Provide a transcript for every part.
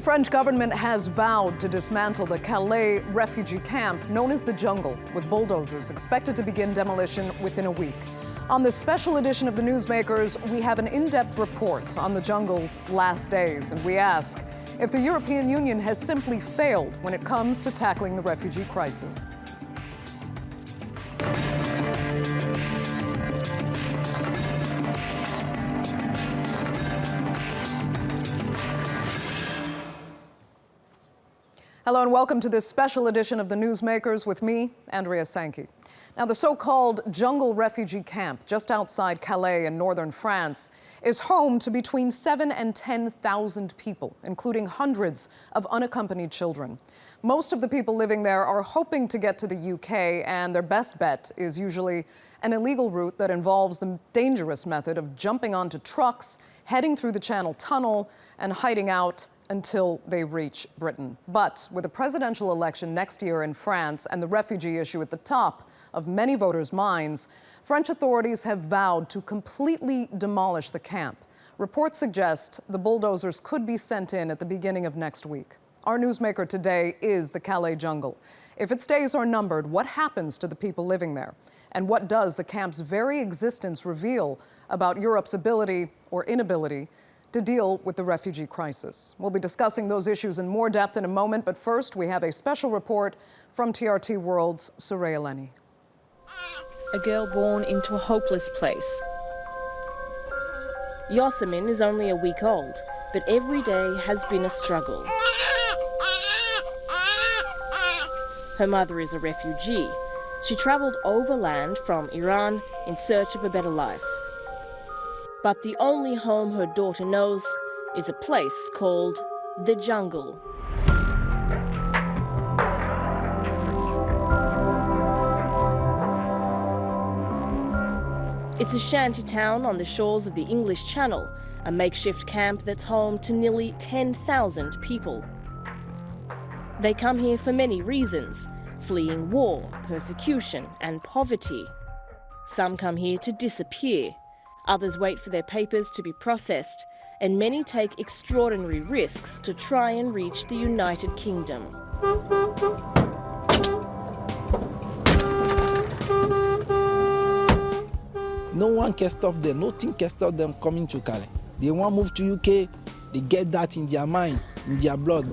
French government has vowed to dismantle the Calais refugee camp known as the Jungle, with bulldozers expected to begin demolition within a week. On this special edition of the Newsmakers, we have an in-depth report on the Jungle's last days, and we ask if the European Union has simply failed when it comes to tackling the refugee crisis. Hello and welcome to this special edition of the Newsmakers with me, Andrea Sankey. Now, the so-called Jungle refugee camp just outside Calais in northern France is home to between 7,000 and 10,000 people, including hundreds of unaccompanied children. Most of the people living there are hoping to get to the UK, and their best bet is usually an illegal route that involves the dangerous method of jumping onto trucks, heading through the Channel Tunnel, and hiding out until they reach Britain. But with a presidential election next year in France and the refugee issue at the top of many voters' minds, French authorities have vowed to completely demolish the camp. Reports suggest the bulldozers could be sent in at the beginning of next week. Our newsmaker today is the Calais Jungle. If its days are numbered, what happens to the people living there? And what does the camp's very existence reveal about Europe's ability or inability to deal with the refugee crisis? We'll be discussing those issues in more depth in a moment, but first we have a special report from TRT World's Soraya Lenny. A girl born into a hopeless place. Yosemite is only a week old, but every day has been a struggle. Her mother is a refugee. She travelled overland from Iran in search of a better life. But the only home her daughter knows is a place called the Jungle. It's a shanty town on the shores of the English Channel, a makeshift camp that's home to nearly 10,000 people. They come here for many reasons, fleeing war, persecution and poverty. Some come here to disappear. Others wait for their papers to be processed, and many take extraordinary risks to try and reach the United Kingdom. No one can stop them, nothing can stop them coming to Calais. They want to move to UK, they get that in their mind, in their blood.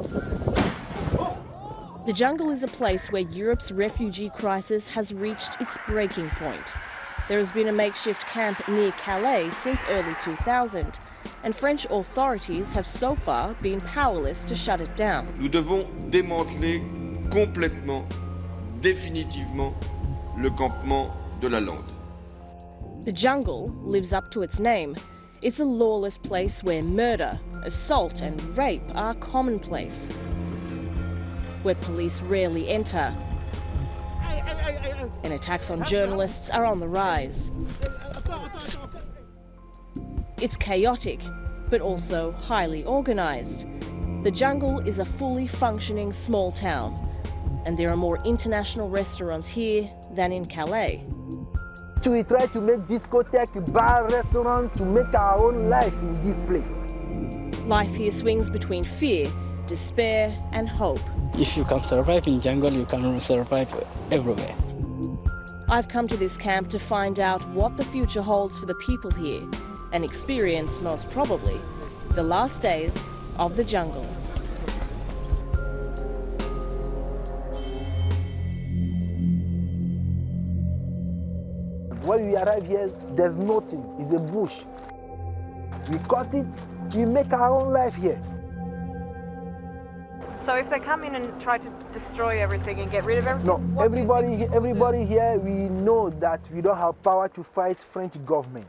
The Jungle is a place where Europe's refugee crisis has reached its breaking point. There has been a makeshift camp near Calais since early 2000, and French authorities have so far been powerless to shut it down. Nous devons démanteler complètement, définitivement, le campement de la Lande. The Jungle lives up to its name. It's a lawless place where murder, assault and rape are commonplace, where police rarely enter, and attacks on journalists are on the rise. It's chaotic, but also highly organised. The Jungle is a fully functioning small town, and there are more international restaurants here than in Calais. We try to make discotheque, bar, restaurant, to make our own life in this place. Life here swings between fear, despair and hope. If you can survive in jungle, you can survive everywhere. I've come to this camp to find out what the future holds for the people here and experience, most probably, the last days of the Jungle. When we arrive here, there's nothing, it's a bush. We cut it, we make our own life here. So if they come in and try to destroy everything and get rid of everything? No, everybody here, we know that we don't have power to fight French government.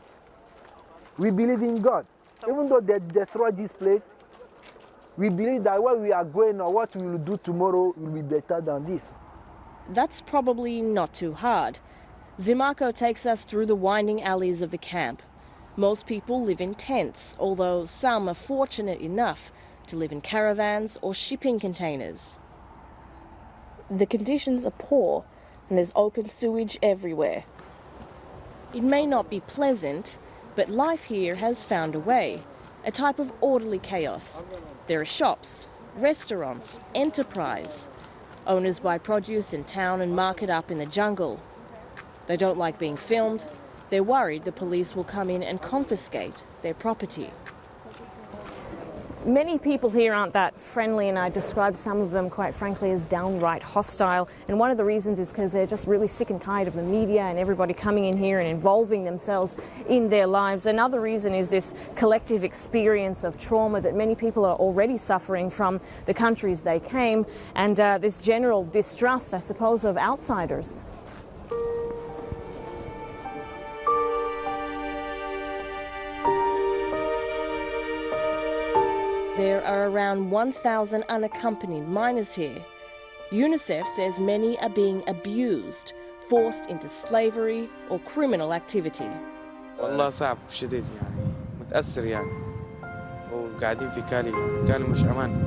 We believe in God. So even though they destroy this place, we believe that where we are going or what we will do tomorrow will be better than this. That's probably not too hard. Zimarco takes us through the winding alleys of the camp. Most people live in tents, although some are fortunate enough to live in caravans or shipping containers. The conditions are poor and there's open sewage everywhere. It may not be pleasant, but life here has found a way, a type of orderly chaos. There are shops, restaurants, enterprise. Owners buy produce in town and mark it up in the jungle. They don't like being filmed. They're worried the police will come in and confiscate their property. Many people here aren't that friendly, and I describe some of them, quite frankly, as downright hostile. And one of the reasons is because they're just really sick and tired of the media and everybody coming in here and involving themselves in their lives. Another reason is this collective experience of trauma that many people are already suffering from the countries they came, and this general distrust, I suppose, of outsiders. There are around 1,000 unaccompanied minors here. UNICEF says many are being abused, forced into slavery or criminal activity. والله صعب شديد يعني متأثر يعني وقاعدين في كالي يعني كالي مش أمان.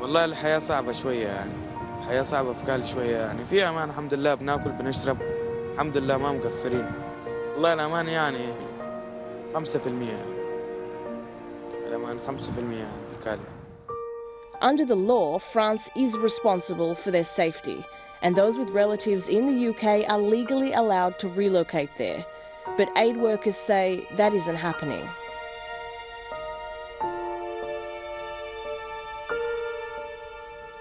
والله الحياة صعبة شوية يعني الحياة صعبة في كالي شوية يعني في أمان الحمد لله بناكل بنشرب الحمد لله ما مقصرين. والله الأمان يعني 5% يعني. Under the law, France is responsible for their safety, and those with relatives in the UK are legally allowed to relocate there. But aid workers say that isn't happening.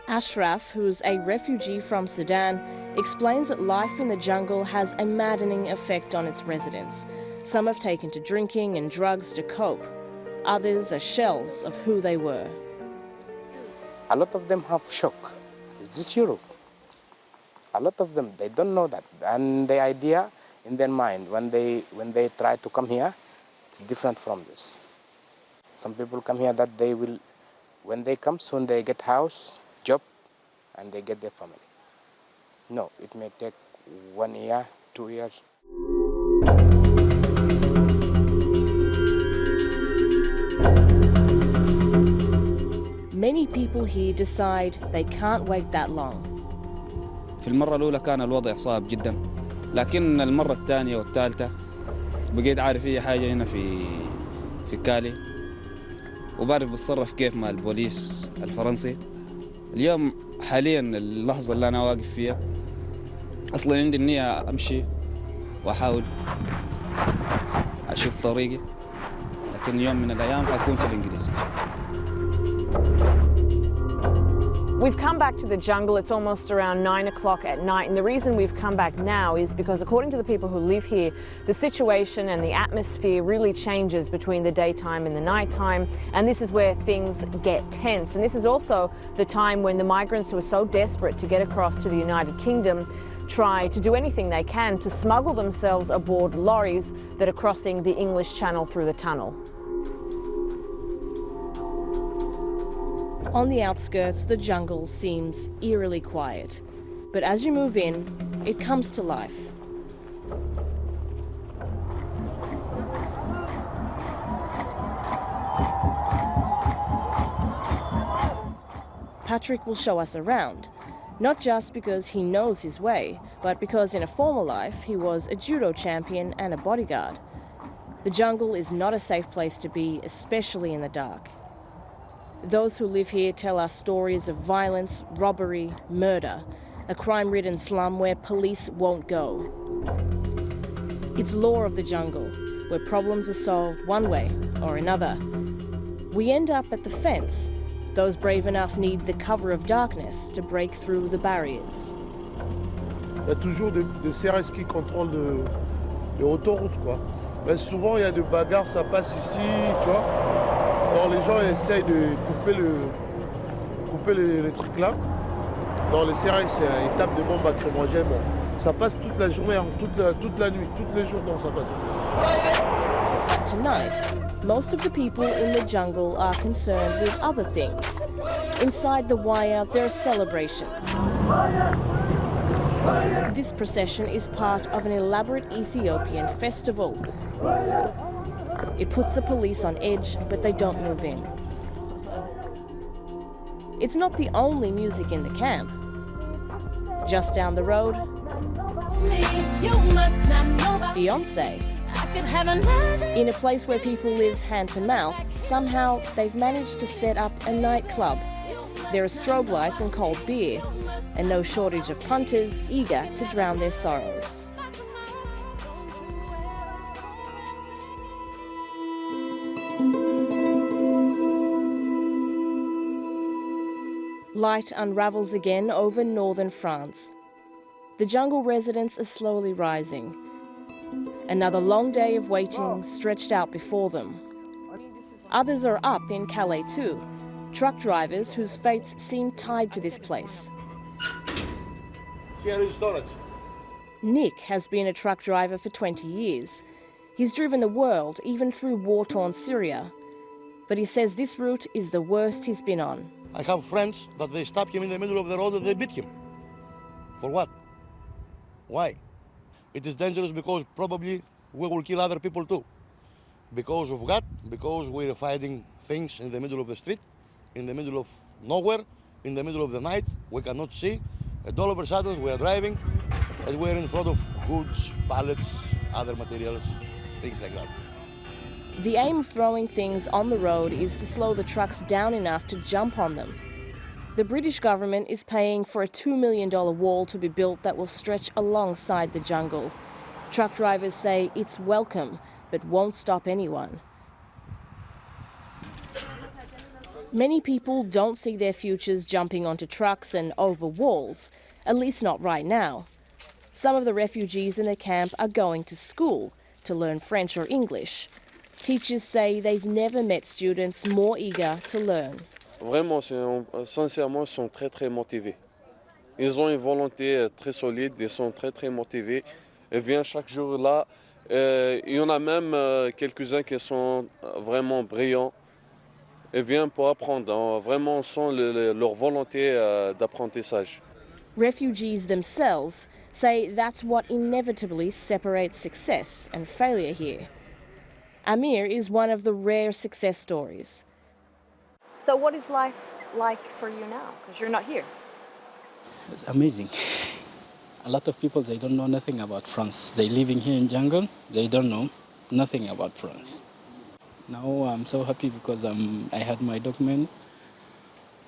Ashraf, who's a refugee from Sudan, explains that life in the jungle has a maddening effect on its residents. Some have taken to drinking and drugs to cope. Others are shells of who they were. A lot of them have shock. Is this Europe? A lot of them, they don't know that. And the idea in their mind, when they try to come here, it's different from this. Some people come here that they will, when they come soon, they get house, job, and they get their family. No, it may take 1 year, 2 years. Many people here decide they can't wait that long. في المرة الأولى كان الوضع صعب جدا، لكن المرة الثانية والثالثة بقيت عارف أي حاجة هنا في كالي، وبعرف بتصرف كيف مع البوليس الفرنسي. اليوم حاليا اللحظة اللي أنا واقف فيها أصلا عندي النية أمشي وأحاول أشوف طريقي، لكن يوم من الأيام حكون في الإنجليزي. We've come back to the jungle. It's almost around 9 o'clock at night, and the reason we've come back now is because, according to the people who live here, the situation and the atmosphere really changes between the daytime and the nighttime, and this is where things get tense. And this is also the time when the migrants who are so desperate to get across to the United Kingdom try to do anything they can to smuggle themselves aboard lorries that are crossing the English Channel through the tunnel. On the outskirts, the jungle seems eerily quiet. But as you move in, it comes to life. Patrick will show us around, not just because he knows his way, but because in a former life he was a judo champion and a bodyguard. The jungle is not a safe place to be, especially in the dark. Those who live here tell us stories of violence, robbery, murder, a crime-ridden slum where police won't go. It's law of the jungle, where problems are solved one way or another. We end up at the fence. Those brave enough need the cover of darkness to break through the barriers. Il y a toujours des CRS qui contrôlent les autoroutes, quoi. Mais souvent, il y a des bagarres, ça passe ici, tu vois. Alors les gens essayent de couper les trucs là. Dans les CRS, ils tapent des bombes lacrymogènes. Bon, ça passe toute la journée, toute la nuit, tous les jours, donc ça passe. Tonight, most of the people in the jungle are concerned with other things. Inside the wire, there are celebrations. This procession is part of an elaborate Ethiopian festival. It puts the police on edge, but they don't move in. It's not the only music in the camp. Just down the road, Beyoncé. In a place where people live hand to mouth, somehow they've managed to set up a nightclub. There are strobe lights and cold beer, and no shortage of punters eager to drown their sorrows. Light unravels again over northern France. The jungle residents are slowly rising. Another long day of waiting stretched out before them. Others are up in Calais too, truck drivers whose fates seem tied to this place. Here is storage. Nick has been a truck driver for 20 years. He's driven the world, even through war-torn Syria. But he says this route is the worst he's been on. I have friends that they stop him in the middle of the road and they beat him. For what? Why? It is dangerous because probably we will kill other people too. Because of what? Because we're fighting things in the middle of the street, in the middle of nowhere, in the middle of the night, we cannot see. And all of a sudden we are driving and we're in front of goods, pallets, other materials, things like that. The aim of throwing things on the road is to slow the trucks down enough to jump on them. The British government is paying for a $2 million wall to be built that will stretch alongside the jungle. Truck drivers say it's welcome, but won't stop anyone. Many people don't see their futures jumping onto trucks and over walls, at least not right now. Some of the refugees in the camp are going to school to learn French or English. Teachers say they've never met students more eager to learn. Vraiment, sincèrement, ils sont très motivés. Ils ont une volonté très solide, ils sont très motivés. Ils viennent chaque jour là. Il y en a même quelques-uns qui sont vraiment brillants. Ils viennent pour apprendre. Vraiment, on sent leur volonté d'apprentissage. Refugees themselves say that's what inevitably separates success and failure here. Amir is one of the rare success stories. So what is life like for you now? Because you're not here. It's amazing. A lot of people, they don't know nothing about France. They living here in jungle, they don't know nothing about France. Now I'm so happy because I had my document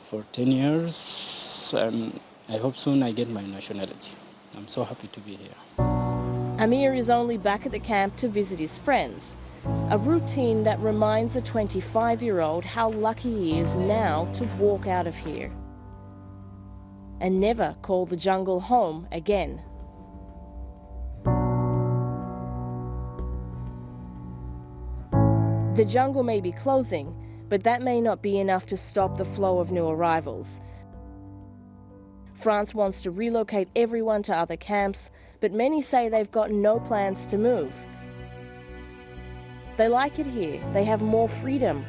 for 10 years and I hope soon I get my nationality. I'm so happy to be here. Amir is only back at the camp to visit his friends. A routine that reminds a 25-year-old how lucky he is now to walk out of here and never call the jungle home again. The jungle may be closing, but that may not be enough to stop the flow of new arrivals. France wants to relocate everyone to other camps, but many say they've got no plans to move. They like it here, they have more freedom.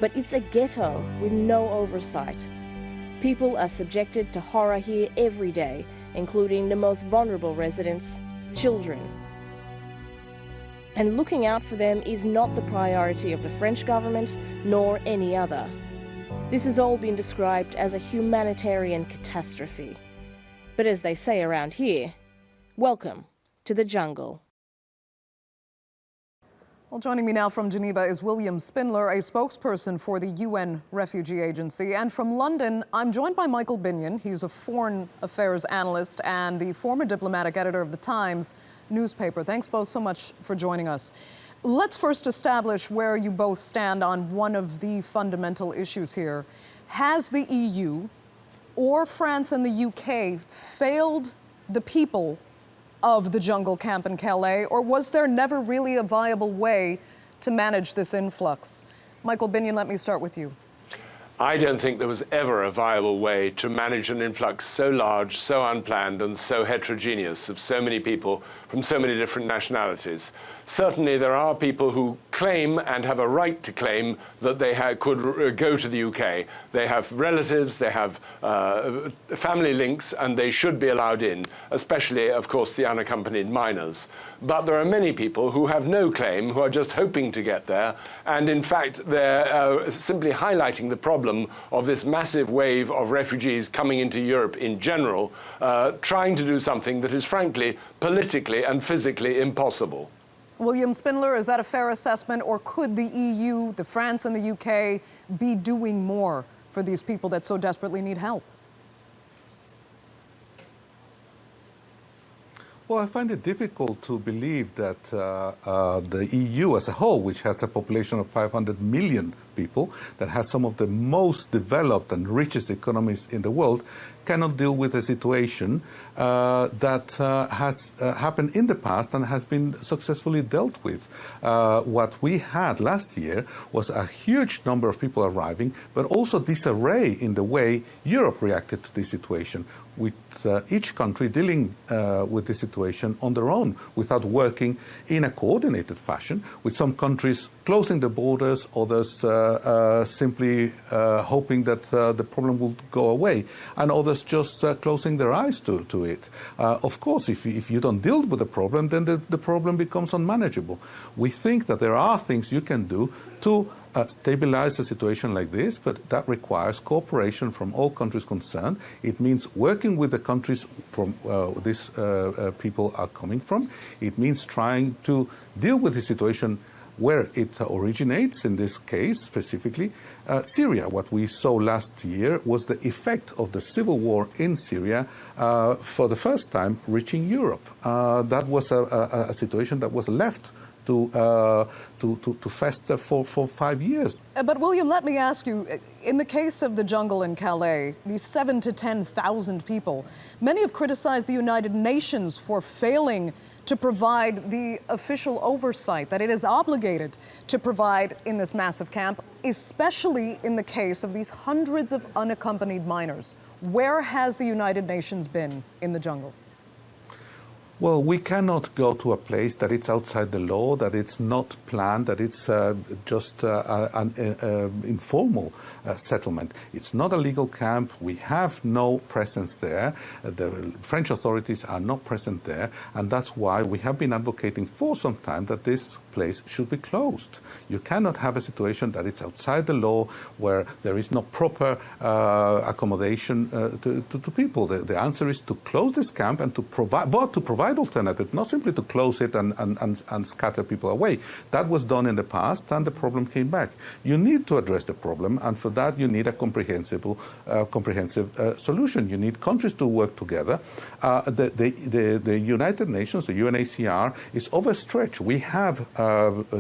But it's a ghetto with no oversight. People are subjected to horror here every day, including the most vulnerable residents, children. And looking out for them is not the priority of the French government, nor any other. This has all been described as a humanitarian catastrophe. But as they say around here, welcome to the jungle. Well, joining me now from Geneva is William Spindler, a spokesperson for the UN Refugee Agency. And from London, I'm joined by Michael Binion. He's a foreign affairs analyst and the former diplomatic editor of the Times newspaper. Thanks both so much for joining us. Let's first establish where you both stand on one of the fundamental issues here. Has the EU or France and the UK failed the people of the jungle camp in Calais, or was there never really a viable way to manage this influx? Michael Binion, let me start with you. I don't think there was ever a viable way to manage an influx so large, so unplanned, and so heterogeneous of so many people from so many different nationalities. Certainly there are people who claim and have a right to claim that they could go to the UK. They have relatives, they have family links, and they should be allowed in, especially, of course, the unaccompanied minors. But there are many people who have no claim, who are just hoping to get there, and in fact they're simply highlighting the problem problem of this massive wave of refugees coming into Europe in general, trying to do something that is frankly politically and physically impossible. William Spindler, is that a fair assessment, or could the EU, the France and the UK, be doing more for these people that so desperately need help? Well, I find it difficult to believe that the EU as a whole, which has a population of 500 million people, that has some of the most developed and richest economies in the world, cannot deal with a situation that has happened in the past and has been successfully dealt with. What we had last year was a huge number of people arriving, but also disarray in the way Europe reacted to this situation, with each country dealing with the situation on their own without working in a coordinated fashion, with some countries closing the borders, others simply hoping that the problem will go away, and others just closing their eyes to it. Of course, if you don't deal with the problem, then the problem becomes unmanageable. We think that there are things you can do to stabilize a situation like this, but that requires cooperation from all countries concerned. It means working with the countries from these people are coming from. It means trying to deal with the situation where it originates, in this case specifically Syria. What we saw last year was the effect of the civil war in Syria for the first time reaching Europe. That was a situation that was left to fester for 5 years. But William, let me ask you, in the case of the jungle in Calais, these 7,000 to 10,000 people, many have criticized the United Nations for failing to provide the official oversight that it is obligated to provide in this massive camp, especially in the case of these hundreds of unaccompanied minors. Where has the United Nations been in the jungle? Well, we cannot go to a place that it's outside the law, that it's not planned, that it's just an informal settlement. It's not a legal camp. We have no presence there. The French authorities are not present there, and that's why we have been advocating for some time that this place should be closed. You cannot have a situation that it's outside the law, where there is no proper accommodation to people. The answer is to close this camp and to provide alternatives, not simply to close it and scatter people away. That was done in the past, and the problem came back. You need to address the problem, and for that you need a comprehensive solution. You need countries to work together. The United Nations, the UNHCR, is overstretched. We have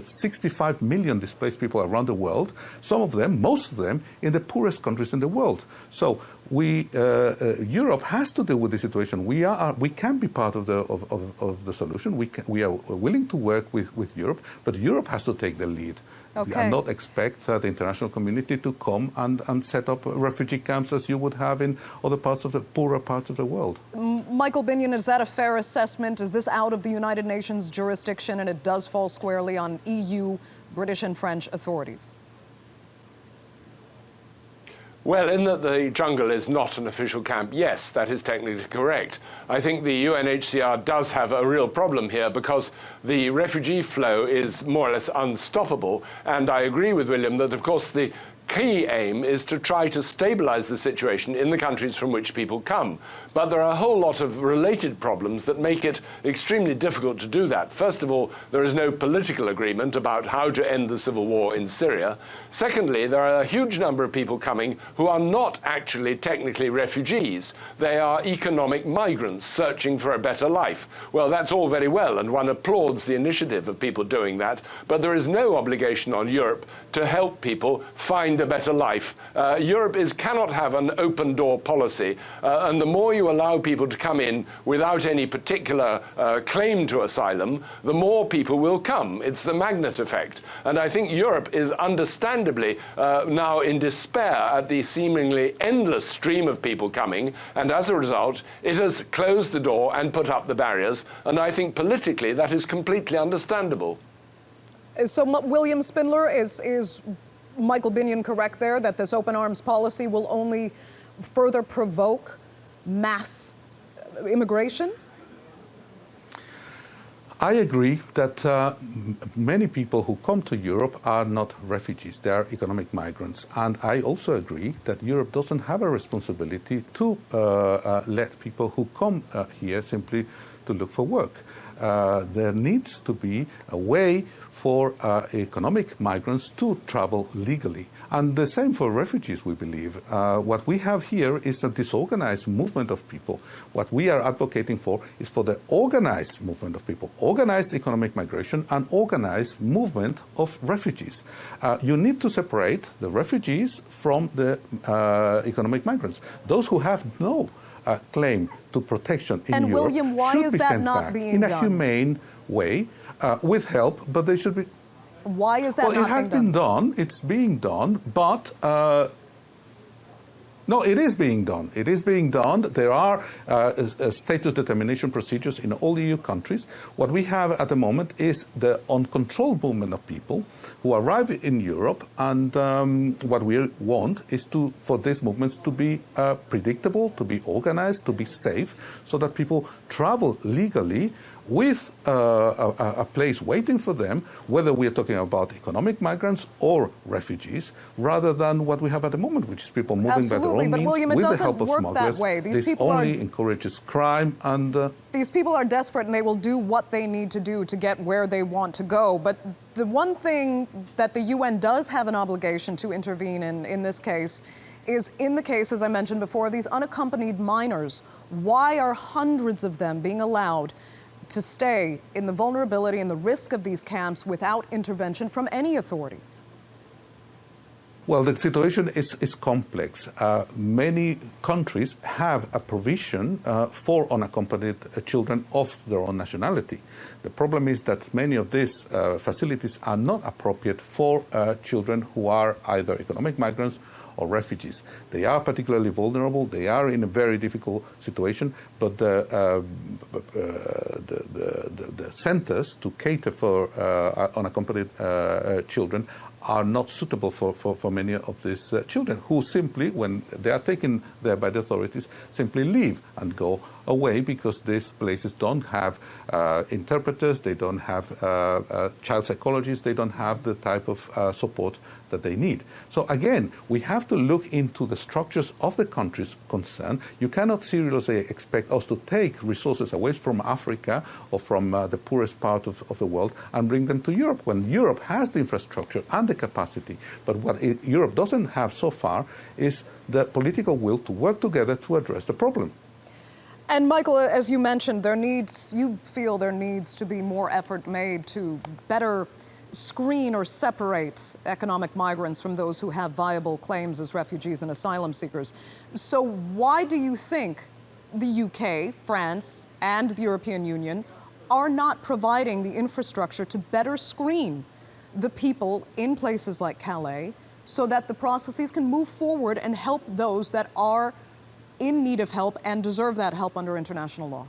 65 million displaced people around the world, some of them, most of them, in the poorest countries in the world. So Europe has to deal with the situation. We can be part of the solution. We are willing to work with Europe, but Europe has to take the lead. Okay. And not expect the international community to come and set up refugee camps as you would have in other parts of the poorer parts of the world. Michael Binion, is that a fair assessment? Is this out of the United Nations jurisdiction, and it does fall squarely on EU, British and French authorities? Well, in that the jungle is not an official camp, yes, that is technically correct. I think the UNHCR does have a real problem here because the refugee flow is more or less unstoppable. And I agree with William that, of course, the key aim is to try to stabilize the situation in the countries from which people come. But there are a whole lot of related problems that make it extremely difficult to do that. First of all, there is no political agreement about how to end the civil war in Syria. Secondly, there are a huge number of people coming who are not actually technically refugees. They are economic migrants searching for a better life. Well, that's all very well, and one applauds the initiative of people doing that, but there is no obligation on Europe to help people find a better life. Europe cannot have an open door policy, and the more you allow people to come in without any particular claim to asylum, the more people will come. It's the magnet effect. And I think Europe is understandably now in despair at the seemingly endless stream of people coming, and as a result, it has closed the door and put up the barriers, and I think politically that is completely understandable. So, William Spindler, is Michael Binion correct there, that this open arms policy will only further provoke mass immigration? I agree that many people who come to Europe are not refugees, they are economic migrants. And I also agree that Europe doesn't have a responsibility to let people who come here simply to look for work. There needs to be a way for economic migrants to travel legally. And the same for refugees, we believe. What we have here is a disorganized movement of people. What we are advocating for is for the organized movement of people, organized economic migration and organized movement of refugees. You need to separate the refugees from the economic migrants. Those who have no claim to protection in Europe William, why should is be that sent not back being in a done? humane way, with help, but they should be. Why is that Well, not it has being been done. It's being done, but no, it is being done. It is being done. There are status determination procedures in all EU countries. What we have at the moment is the uncontrolled movement of people who arrive in Europe, and what we want is for these movements to be predictable, to be organized, to be safe, so that people travel legally with a place waiting for them, whether we are talking about economic migrants or refugees, rather than what we have at the moment, which is people moving by their own means William, with the help of smugglers. This only encourages crime and... These people are desperate and they will do what they need to do to get where they want to go. But the one thing that the UN does have an obligation to intervene in this case is in the case, as I mentioned before, these unaccompanied minors. Why are hundreds of them being allowed to stay in the vulnerability and the risk of these camps without intervention from any authorities? Well, the situation is complex. Many countries have a provision for unaccompanied children of their own nationality. The problem is that many of these facilities are not appropriate for children who are either economic migrants or refugees. They are particularly vulnerable. They are in a very difficult situation, but the centers to cater for unaccompanied children are not suitable for many of these children, who simply, when they are taken there by the authorities, simply leave and go away because these places don't have interpreters, they don't have child psychologists, they don't have the type of support that they need. So again, we have to look into the structures of the countries concerned. You cannot seriously expect us to take resources away from Africa or from the poorest part of the world and bring them to Europe, when Europe has the infrastructure and the capacity. But what Europe doesn't have so far is the political will to work together to address the problem. And Michael, as you mentioned, you feel there needs to be more effort made to better screen or separate economic migrants from those who have viable claims as refugees and asylum seekers. So why do you think the UK, France, and the European Union are not providing the infrastructure to better screen the people in places like Calais so that the processes can move forward and help those that are in need of help and deserve that help under international law?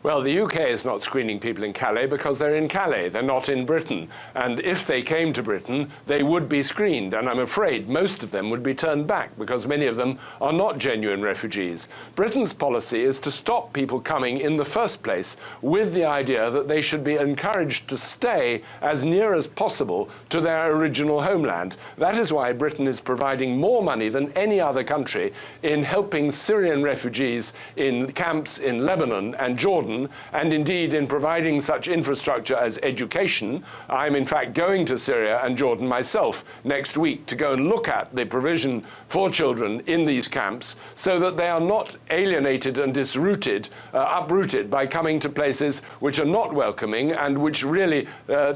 Well, the UK is not screening people in Calais because they're in Calais. They're not in Britain. And if they came to Britain, they would be screened. And I'm afraid most of them would be turned back because many of them are not genuine refugees. Britain's policy is to stop people coming in the first place with the idea that they should be encouraged to stay as near as possible to their original homeland. That is why Britain is providing more money than any other country in helping Syrian refugees in camps in Lebanon and Jordan, and indeed in providing such infrastructure as education. I'm in fact going to Syria and Jordan myself next week to go and look at the provision for children in these camps so that they are not alienated and uprooted by coming to places which are not welcoming and which really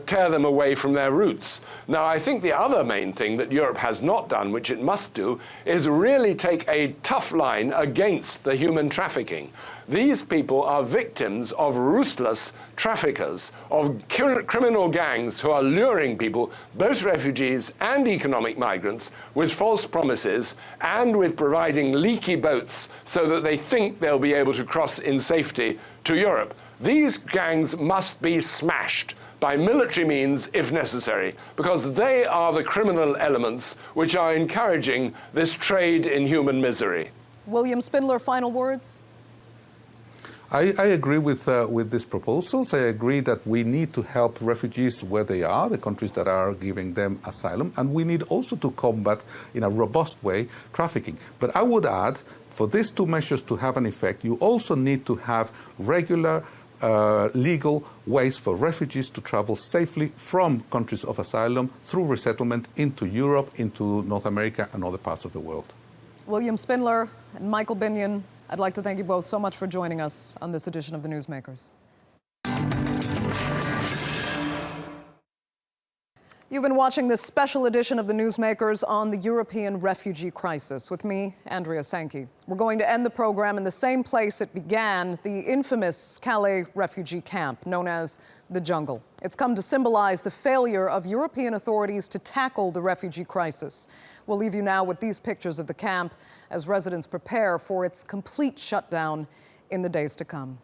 tear them away from their roots. Now, I think the other main thing that Europe has not done, which it must do, is really take a tough line against the human trafficking. These people are victims of ruthless traffickers, of criminal gangs who are luring people, both refugees and economic migrants, with false promises and with providing leaky boats so that they think they'll be able to cross in safety to Europe. These gangs must be smashed by military means if necessary, because they are the criminal elements which are encouraging this trade in human misery. William Spindler, final words? I agree with these proposals. I agree that we need to help refugees where they are, the countries that are giving them asylum, and we need also to combat, in a robust way, trafficking. But I would add, for these two measures to have an effect, you also need to have regular legal ways for refugees to travel safely from countries of asylum through resettlement into Europe, into North America and other parts of the world. William Spindler and Michael Binion, I'd like to thank you both so much for joining us on this edition of the Newsmakers. You've been watching this special edition of the Newsmakers on the European refugee crisis with me, Andrea Sankey. We're going to end the program in the same place it began, the infamous Calais refugee camp known as the jungle. It's come to symbolize the failure of European authorities to tackle the refugee crisis. We'll leave you now with these pictures of the camp as residents prepare for its complete shutdown in the days to come.